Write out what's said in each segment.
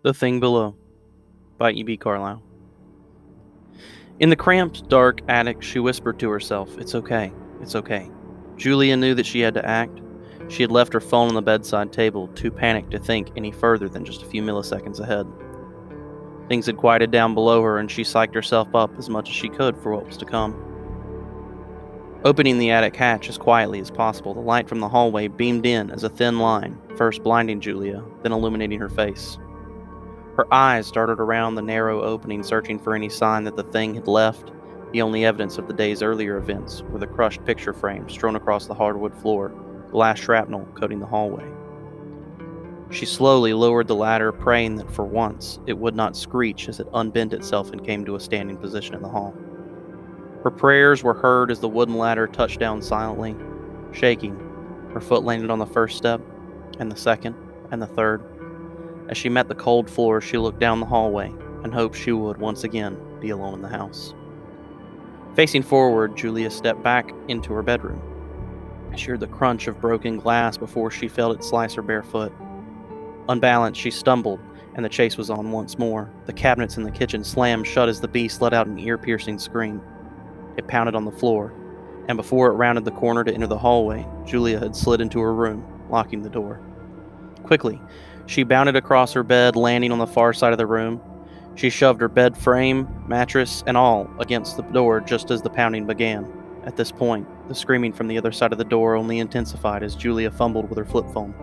The Thing Below by E.B. Carlisle. In the cramped, dark attic, she whispered to herself, "It's okay. It's okay." Julia knew that she had to act. She had left her phone on the bedside table, too panicked to think any further than just a few milliseconds ahead. Things had quieted down below her, and she psyched herself up as much as she could for what was to come. Opening the attic hatch as quietly as possible, the light from the hallway beamed in as a thin line, first blinding Julia, then illuminating her face. Her eyes darted around the narrow opening, searching for any sign that the thing had left. The only evidence of the day's earlier events were the crushed picture frames strewn across the hardwood floor, glass shrapnel coating the hallway. She slowly lowered the ladder, praying that for once it would not screech as it unbent itself and came to a standing position in the hall. Her prayers were heard as the wooden ladder touched down silently. Shaking, her foot landed on the first step, and the second, and the third. As she met the cold floor, she looked down the hallway and hoped she would once again be alone in the house. Facing forward, Julia stepped back into her bedroom. She heard the crunch of broken glass before she felt it slice her bare foot. Unbalanced, she stumbled, and the chase was on once more. The cabinets in the kitchen slammed shut as the beast let out an ear-piercing scream. It pounded on the floor, and before it rounded the corner to enter the hallway, Julia had slid into her room, locking the door. Quickly, she bounded across her bed, landing on the far side of the room. She shoved her bed frame, mattress, and all against the door just as the pounding began. At this point, the screaming from the other side of the door only intensified as Julia fumbled with her flip phone.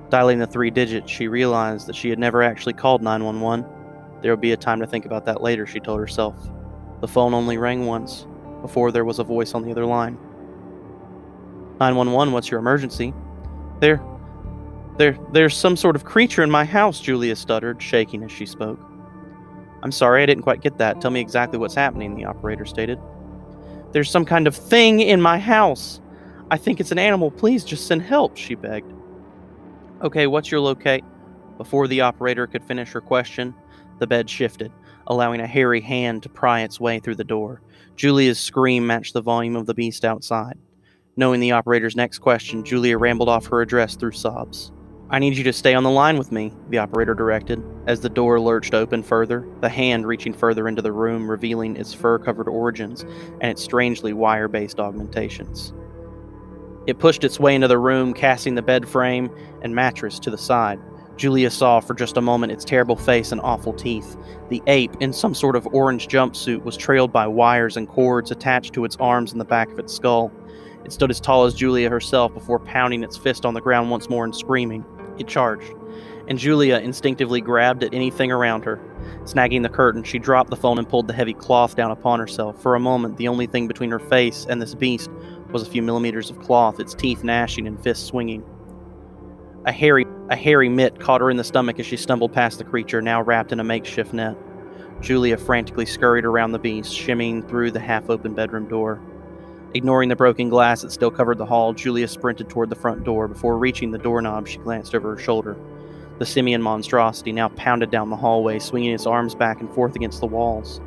Dialing the 3 digits, she realized that she had never actually called 911. There would be a time to think about that later, she told herself. The phone only rang once, before there was a voice on the other line. 911, what's your emergency? There's some sort of creature in my house, Julia stuttered, shaking as she spoke. I'm sorry, I didn't quite get that. Tell me exactly what's happening, the operator stated. There's some kind of thing in my house. I think it's an animal. Please just send help, she begged. Okay, what's your locate? Before the operator could finish her question, the bed shifted, allowing a hairy hand to pry its way through the door. Julia's scream matched the volume of the beast outside. Knowing the operator's next question, Julia rambled off her address through sobs. I need you to stay on the line with me, the operator directed. As the door lurched open further, the hand reaching further into the room, revealing its fur-covered origins and its strangely wire-based augmentations. It pushed its way into the room, casting the bed frame and mattress to the side. Julia saw for just a moment its terrible face and awful teeth. The ape, in some sort of orange jumpsuit, was trailed by wires and cords attached to its arms and the back of its skull. It stood as tall as Julia herself before pounding its fist on the ground once more and screaming. It charged, and Julia instinctively grabbed at anything around her. Snagging the curtain, she dropped the phone and pulled the heavy cloth down upon herself. For a moment, the only thing between her face and this beast was a few millimeters of cloth, its teeth gnashing and fists swinging. A hairy mitt caught her in the stomach as she stumbled past the creature, now wrapped in a makeshift net. Julia frantically scurried around the beast, shimmying through the half-open bedroom door. Ignoring the broken glass that still covered the hall, Julia sprinted toward the front door. Before reaching the doorknob, she glanced over her shoulder. The simian monstrosity now pounded down the hallway, swinging its arms back and forth against the walls.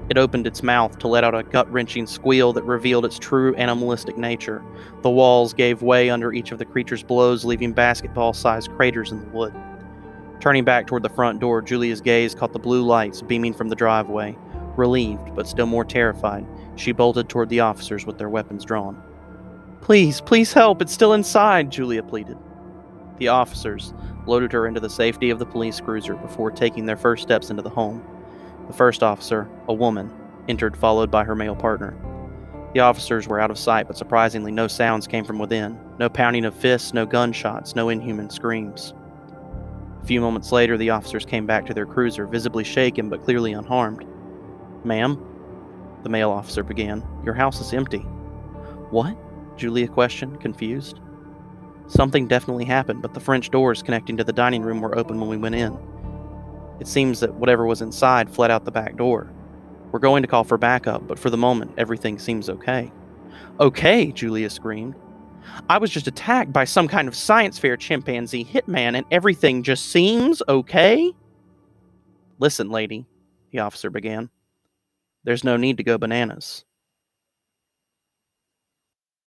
It opened its mouth to let out a gut-wrenching squeal that revealed its true animalistic nature. The walls gave way under each of the creature's blows, leaving basketball-sized craters in the wood. Turning back toward the front door, Julia's gaze caught the blue lights beaming from the driveway. Relieved, but still more terrified, she bolted toward the officers with their weapons drawn. Please help, it's still inside, Julia pleaded. The officers loaded her into the safety of the police cruiser before taking their first steps into the home. The first officer, a woman, entered, followed by her male partner. The officers were out of sight, but surprisingly no sounds came from within. No pounding of fists, no gunshots, no inhuman screams. A few moments later, the officers came back to their cruiser, visibly shaken but clearly unharmed. Ma'am, the male officer began, your house is empty. What? Julia questioned, confused. Something definitely happened, but the French doors connecting to the dining room were open when we went in. It seems that whatever was inside fled out the back door. We're going to call for backup, but for the moment, everything seems okay. Okay, Julia screamed. I was just attacked by some kind of science fair chimpanzee hitman, and everything just seems okay? Listen, lady, the officer began. There's no need to go bananas.